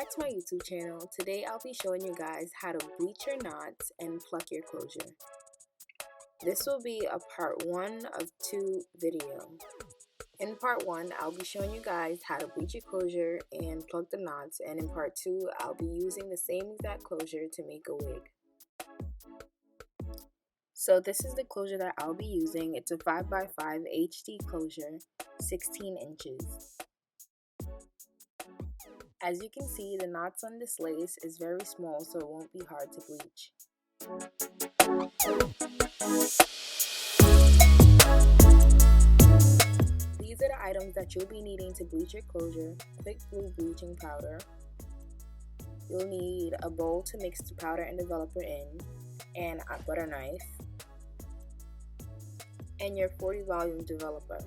back to my YouTube channel. Today I'll be showing you guys how to bleach your knots and pluck your closure. This will be a part 1 of 2 video. In part 1, I'll be showing you guys how to bleach your closure and pluck the knots, and in part 2, I'll be using the same exact closure to make a wig. So this is the closure that I'll be using. It's a 5x5 HD closure, 16 inches. As you can see, the knots on this lace is very small, so it won't be hard to bleach. These are the items that you'll be needing to bleach your closure: quick blue bleaching powder. You'll need a bowl to mix the powder and developer in, and a butter knife, and your 40 volume developer.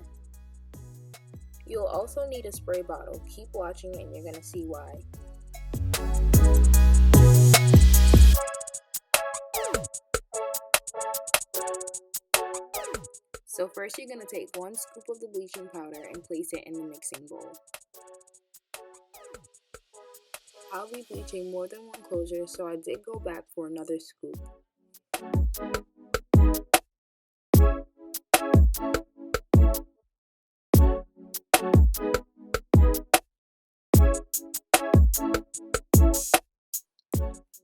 You'll also need a spray bottle. Keep watching and you're going to see why. So first you're going to take 1 scoop of the bleaching powder and place it in the mixing bowl. I'll be bleaching more than 1 closure, so I did go back for another scoop.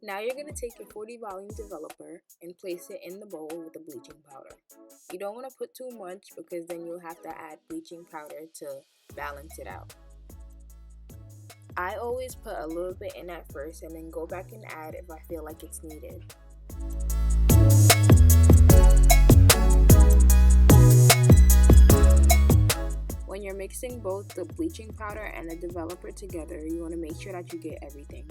Now you're going to take your 40 volume developer and place it in the bowl with the bleaching powder. You don't want to put too much because then you'll have to add bleaching powder to balance it out. I always put a little bit in at first and then go back and add if I feel like it's needed. When you're mixing both the bleaching powder and the developer together, you want to make sure that you get everything.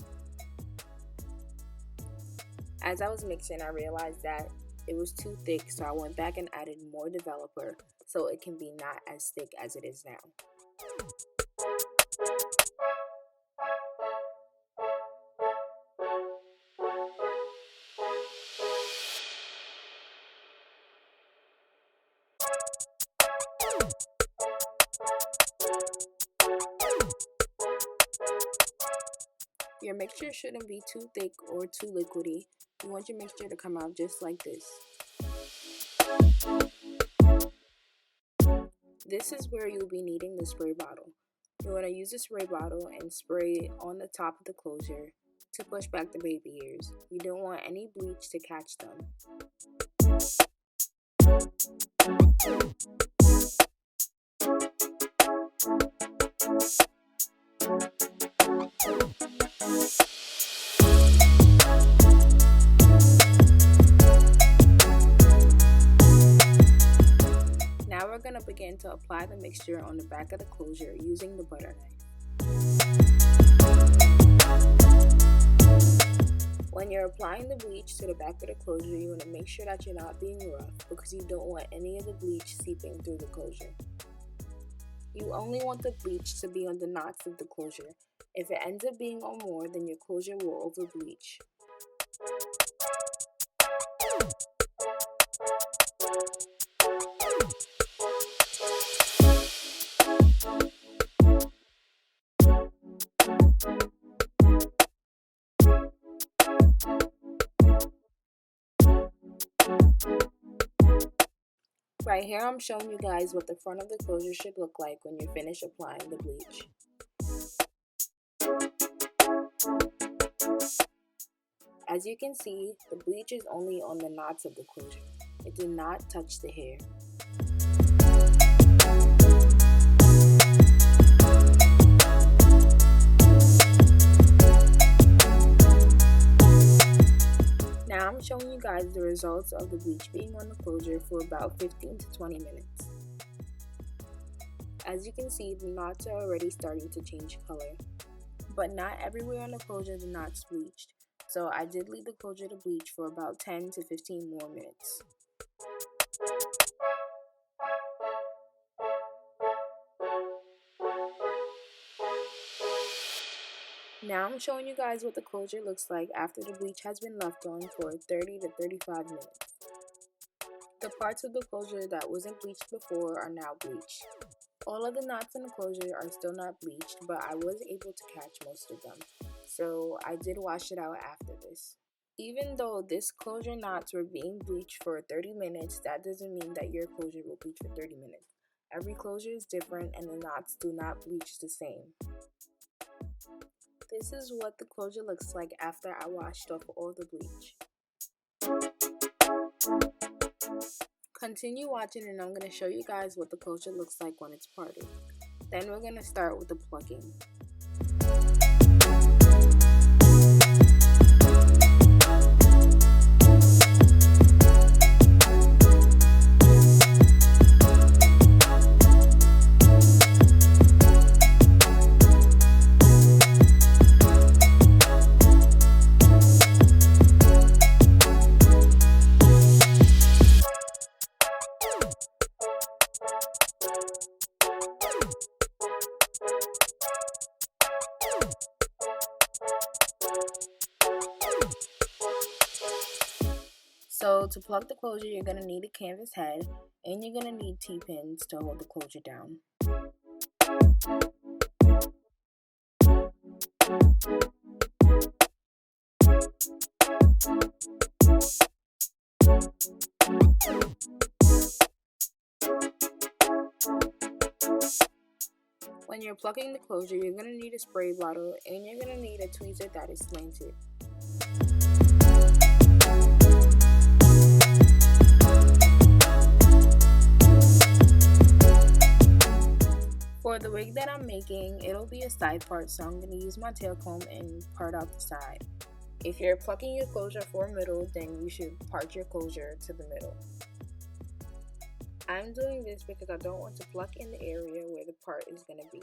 As I was mixing, I realized that it was too thick, so I went back and added more developer so it can be not as thick as it is now. Your mixture shouldn't be too thick or too liquidy. You want your mixture to come out just like this. This is where you'll be needing the spray bottle. You want to use the spray bottle and spray on the top of the closure to push back the baby hairs. You don't want any bleach to catch them. Now we're going to begin to apply the mixture on the back of the closure using the butter knife. When you're applying the bleach to the back of the closure, you want to make sure that you're not being rough because you don't want any of the bleach seeping through the closure. You only want the bleach to be on the knots of the closure. If it ends up being on more, then your closure will over bleach. Right here I'm showing you guys what the front of the closure should look like when you're finished applying the bleach. As you can see, the bleach is only on the knots of the closure. It did not touch the hair. Now I'm showing you guys the results of the bleach being on the closure for about 15 to 20 minutes. As you can see, the knots are already starting to change color. But not everywhere on the closure the knots bleached, so I did leave the closure to bleach for about 10 to 15 more minutes. Now I'm showing you guys what the closure looks like after the bleach has been left on for 30 to 35 minutes. The parts of the closure that wasn't bleached before are now bleached. All of the knots in the closure are still not bleached, but I was able to catch most of them. so I did wash it out after this. Even though this closure knots were being bleached for 30 minutes, that doesn't mean that your closure will bleach for 30 minutes. Every closure is different and the knots do not bleach the same. This is what the closure looks like after I washed off all the bleach. Continue watching and I'm going to show you guys what the closure looks like when it's parted. Then we're going to start with the plucking. So to plug the closure, you're going to need a canvas head and you're going to need T-pins to hold the closure down. When you're plucking the closure, you're going to need a spray bottle and you're going to need a tweezer that is slanted. For the wig that I'm making, it'll be a side part, so I'm going to use my tail comb and part out the side. If you're plucking your closure for middle, then you should part your closure to the middle. I'm doing this because I don't want to pluck in the area where the part is going to be.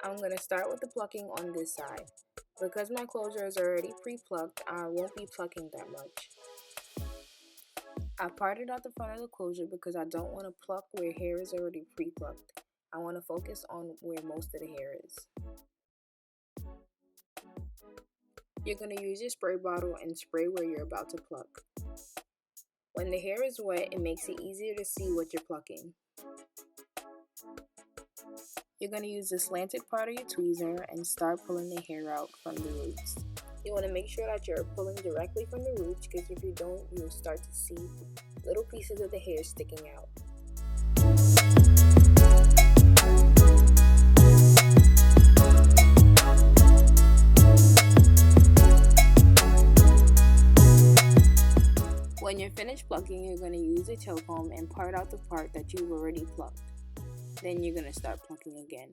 I'm going to start with the plucking on this side. Because my closure is already pre-plucked, I won't be plucking that much. I parted out the front of the closure because I don't want to pluck where hair is already pre-plucked. I want to focus on where most of the hair is. You're going to use your spray bottle and spray where you're about to pluck. When the hair is wet, it makes it easier to see what you're plucking. You're going to use the slanted part of your tweezer and start pulling the hair out from the roots. You want to make sure that you're pulling directly from the roots because if you don't, you'll start to see little pieces of the hair sticking out. When you're finished plucking, you're going to use a tail comb and part out the part that you've already plucked. Then you're going to start plucking again.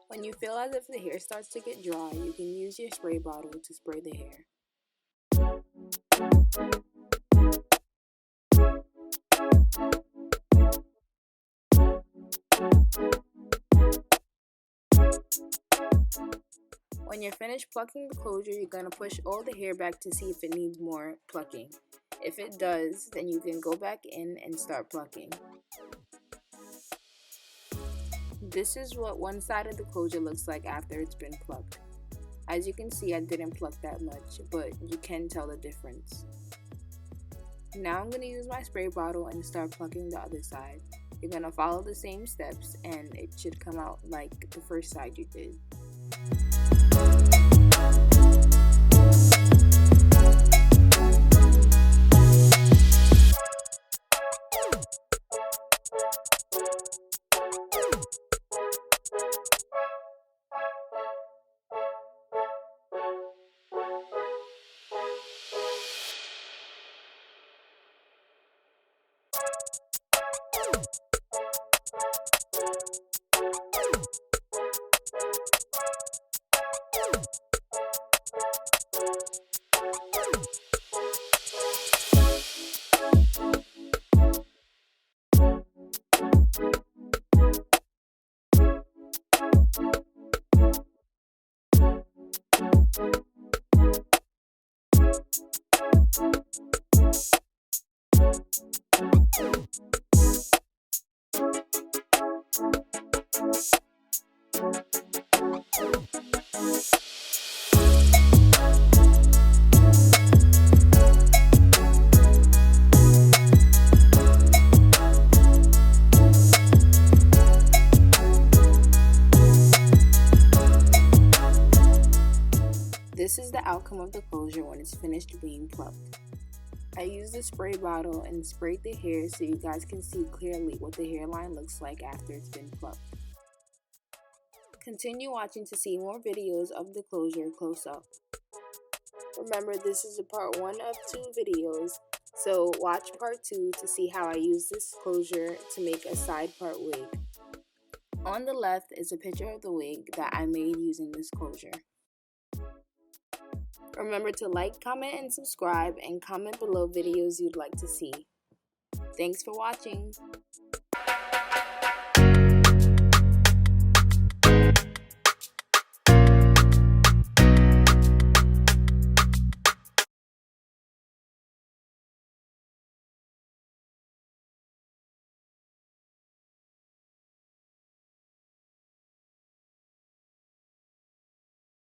When you feel as if the hair starts to get dry, you can use your spray bottle to spray the hair. When you're finished plucking the closure, you're going to push all the hair back to see if it needs more plucking. If it does, then you can go back in and start plucking. This is what one side of the closure looks like after it's been plucked. As you can see, I didn't pluck that much, but you can tell the difference. Now I'm going to use my spray bottle and start plucking the other side. You're going to follow the same steps and it should come out like the first side you did. This is the outcome of the closure when it's finished being plucked. I used the spray bottle and sprayed the hair so you guys can see clearly what the hairline looks like after it's been plucked. Continue watching to see more videos of the closure close up. Remember, this is a part 1 of 2 videos, so watch part 2 to see how I use this closure to make a side part wig. On the left is a picture of the wig that I made using this closure. Remember to like, comment, and subscribe, and comment below videos you'd like to see. Thanks for watching.